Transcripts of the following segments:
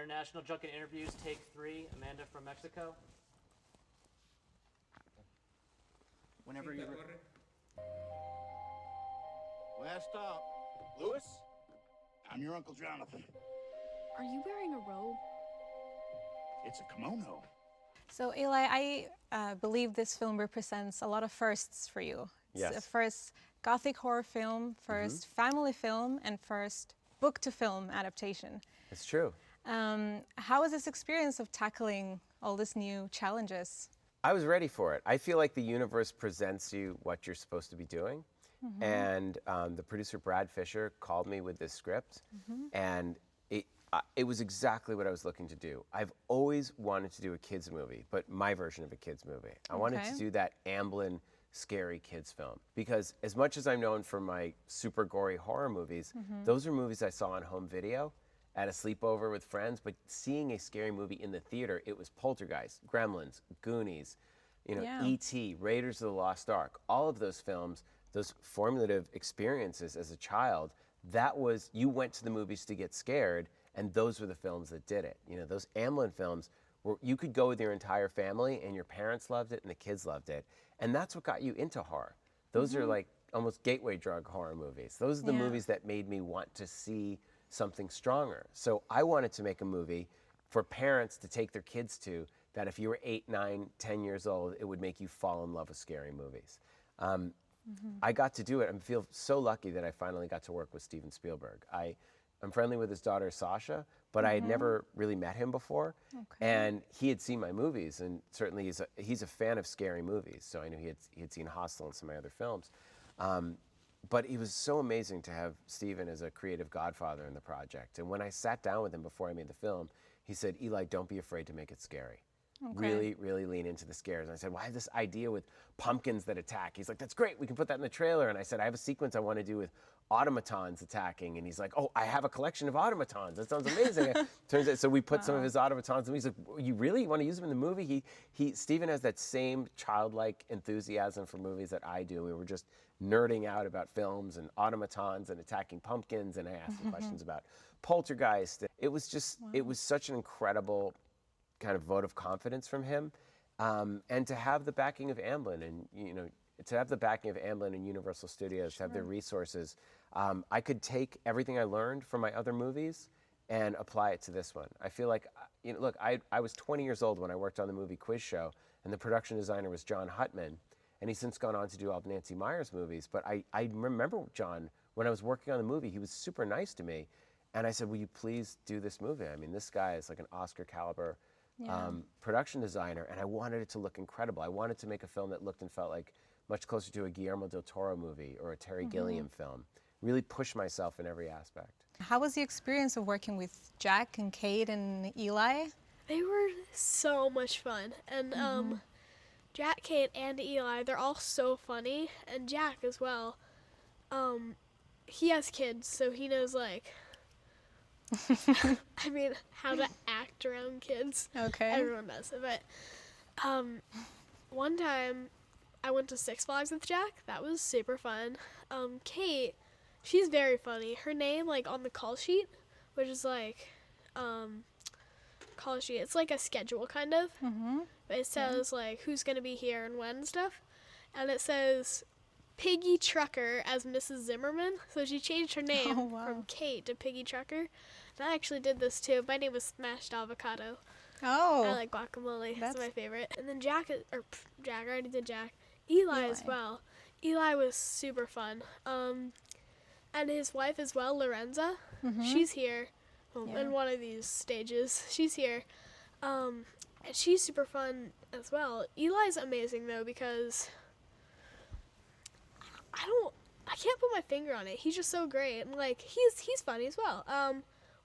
International Junket Interviews, take 3, Amanda from Mexico. Whenever you're ready. Last stop. Lewis? I'm your Uncle Jonathan. Are you wearing a robe? It's a kimono. So Eli, I believe this film represents a lot of firsts for you. It's Yes. a first Gothic horror film, first family film, and first book-to-film adaptation. It's true. How was this experience of tackling all these new challenges? I was ready for it. I feel like the universe presents you what you're supposed to be doing. And the producer, Brad Fisher, called me with this script, and it was exactly what I was looking to do. I've always wanted to do a kids movie, but my version of a kids movie. I wanted to do that Amblin scary kids film, because as much as I'm known for my super gory horror movies, those are movies I saw on home video at a sleepover with friends, but seeing a scary movie in the theater, it was Poltergeist, Gremlins, Goonies, E.T., Raiders of the Lost Ark, all of those films, those formative experiences as a child, that was, you went to the movies to get scared, and those were the films that did it. You know, those Amblin films, where you could go with your entire family and your parents loved it and the kids loved it. And that's what got you into horror. Those are like almost gateway drug horror movies. Those are the movies that made me want to see something stronger. So I wanted to make a movie for parents to take their kids to, that if you were 8, 9, 10 years old, it would make you fall in love with scary movies. I got to do it. I feel so lucky that I finally got to work with Steven Spielberg. I'm friendly with his daughter, Sasha, but I had never really met him before. And he had seen my movies, and certainly he's a fan of scary movies, so I knew he had seen Hostal and some of my other films. But it was so amazing to have Steven as a creative godfather in the project. And when I sat down with him before I made the film, he said, Eli, don't be afraid to make it scary. Really, really lean into the scares. And I said, well, I have this idea with pumpkins that attack. He's like, that's great, we can put that in the trailer. And I said, I have a sequence I want to do with automatons attacking. And he's like, oh, I have a collection of automatons. That sounds amazing. Turns out, so we put some of his automatons, and he's like, you really want to use them in the movie? Steven has that same childlike enthusiasm for movies that I do. We were just nerding out about films and automatons and attacking pumpkins, and I asked him questions about Poltergeist. It was just, it was such an incredible kind of vote of confidence from him, and to have the backing of Amblin, and to have the backing of Amblin and Universal Studios, to have their resources, I could take everything I learned from my other movies and apply it to this one. I feel like, look, I was 20 years old when I worked on the movie Quiz Show, and the production designer was John Huttman, and he's since gone on to do all of Nancy Meyer's movies. But I remember John, when I was working on the movie, he was super nice to me, and I said, will you please do this movie? I mean, this guy is like an Oscar caliber production designer, and I wanted it to look incredible. I wanted to make a film that looked and felt like much closer to a Guillermo del Toro movie or a Terry Gilliam film. Really push myself in every aspect. How was the experience of working with Jack and Kate and Eli? They were so much fun. And Jack, Kate, and Eli, they're all so funny. And Jack as well. He has kids, so he knows, like, I mean, how to act around kids. Okay. Everyone does it. But one time I went to Six Flags with Jack. That was super fun. Kate, she's very funny. Her name, like, on the call sheet, which is like, call sheet, it's like a schedule kind of. But it says, like, who's going to be here and when and stuff. And it says Piggy Trucker as Mrs. Zimmerman. So she changed her name from Kate to Piggy Trucker. And I actually did this too. My name was Smashed Avocado. Oh. I like guacamole. That's my favorite. And then Jack, I already did Jack. Eli as well. Eli was super fun. And his wife as well, Lorenza. She's here in one of these stages. She's here. And she's super fun as well. Eli's amazing though, because I can't put my finger on it. He's just so great. And like he's funny as well.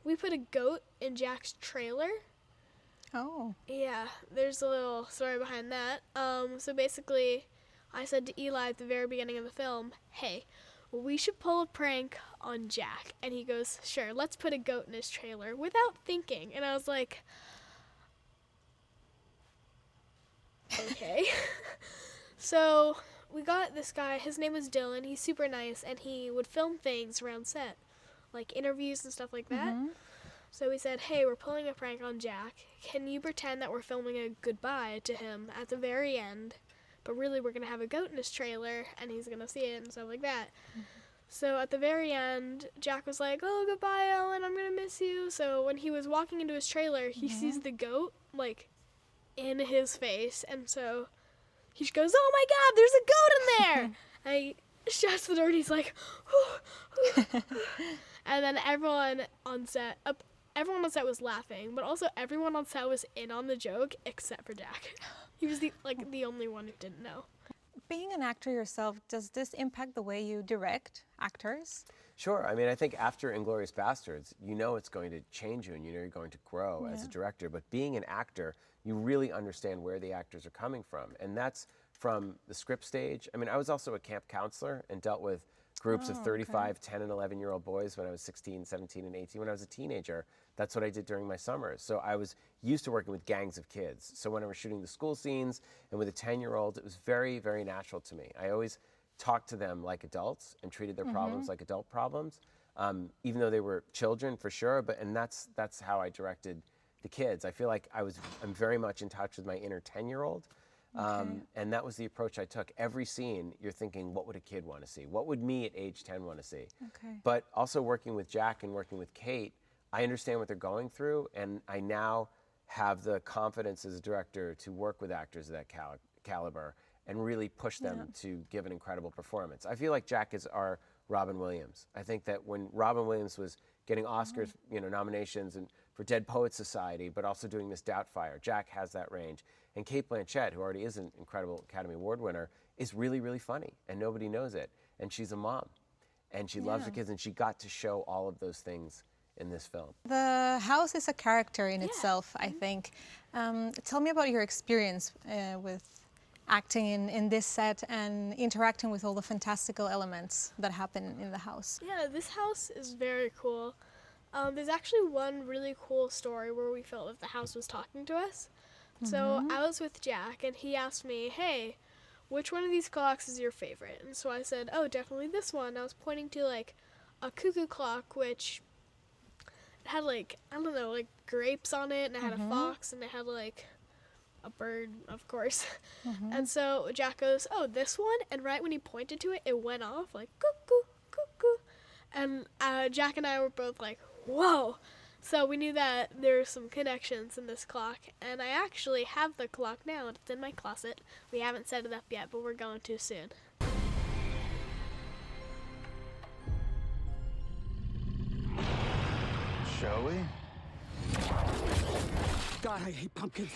We put a goat in Jack's trailer. Oh. Yeah, there's a little story behind that. So basically, I said to Eli at the very beginning of the film, hey, we should pull a prank on Jack. And he goes, sure, let's put a goat in his trailer, without thinking. And I was like, okay. So we got this guy, his name was Dylan, he's super nice, and he would film things around set, like interviews and stuff like that. So we said, hey, we're pulling a prank on Jack. Can you pretend that we're filming a goodbye to him at the very end? But really, we're going to have a goat in his trailer, and he's going to see it and stuff like that. So at the very end, Jack was like, oh, goodbye, Ellen, I'm going to miss you. So when he was walking into his trailer, he sees the goat, like, in his face. And so he just goes, oh, my God, there's a goat in there. And he shuts the door, and he's like, and then everyone on set was laughing, but also everyone on set was in on the joke except for Jack. He was the only one who didn't know. Being an actor yourself, does this impact the way you direct actors? Sure. I mean, I think after *Inglourious Bastards, you know it's going to change you and you know you're going to grow as a director. But being an actor, you really understand where the actors are coming from. And that's from the script stage. I mean, I was also a camp counselor and dealt with groups of 35, 10 and 11-year-old boys when I was 16, 17, and 18. When I was a teenager, that's what I did during my summers. So I was used to working with gangs of kids. So when I was shooting the school scenes and with a 10-year-old, it was very, very natural to me. I always talked to them like adults and treated their problems like adult problems, even though they were children for sure. And that's how I directed the kids. I feel like I'm very much in touch with my inner 10-year-old. And that was the approach I took. Every scene, you're thinking, what would a kid want to see? What would me at age 10 want to see? But also working with Jack and working with Kate, I understand what they're going through, and I now have the confidence as a director to work with actors of that caliber and really push them to give an incredible performance. I feel like Jack is our Robin Williams. I think that when Robin Williams was getting Oscars, nominations and for Dead Poets Society, but also doing this Doubtfire, Jack has that range. And Cate Blanchett, who already is an incredible Academy Award winner, is really, really funny, and nobody knows it. And she's a mom, and she loves the kids, and she got to show all of those things in this film. The house is a character in itself, I think. Tell me about your experience with acting in this set and interacting with all the fantastical elements that happen in the house. Yeah, this house is very cool. There's actually one really cool story where we felt that the house was talking to us. So I was with Jack, and he asked me, hey, which one of these clocks is your favorite? And so I said, oh, definitely this one. I was pointing to, like, a cuckoo clock, which had, like, I don't know, like, grapes on it, and it had a fox, and it had, like, a bird, of course. And so Jack goes, oh, this one? And right when he pointed to it, it went off, like, cuckoo, cuckoo. And Jack and I were both like, whoa. So we knew that there's some connections in this clock, and I actually have the clock now, and it's in my closet. We haven't set it up yet, but we're going to soon. Shall we? God, I hate pumpkins.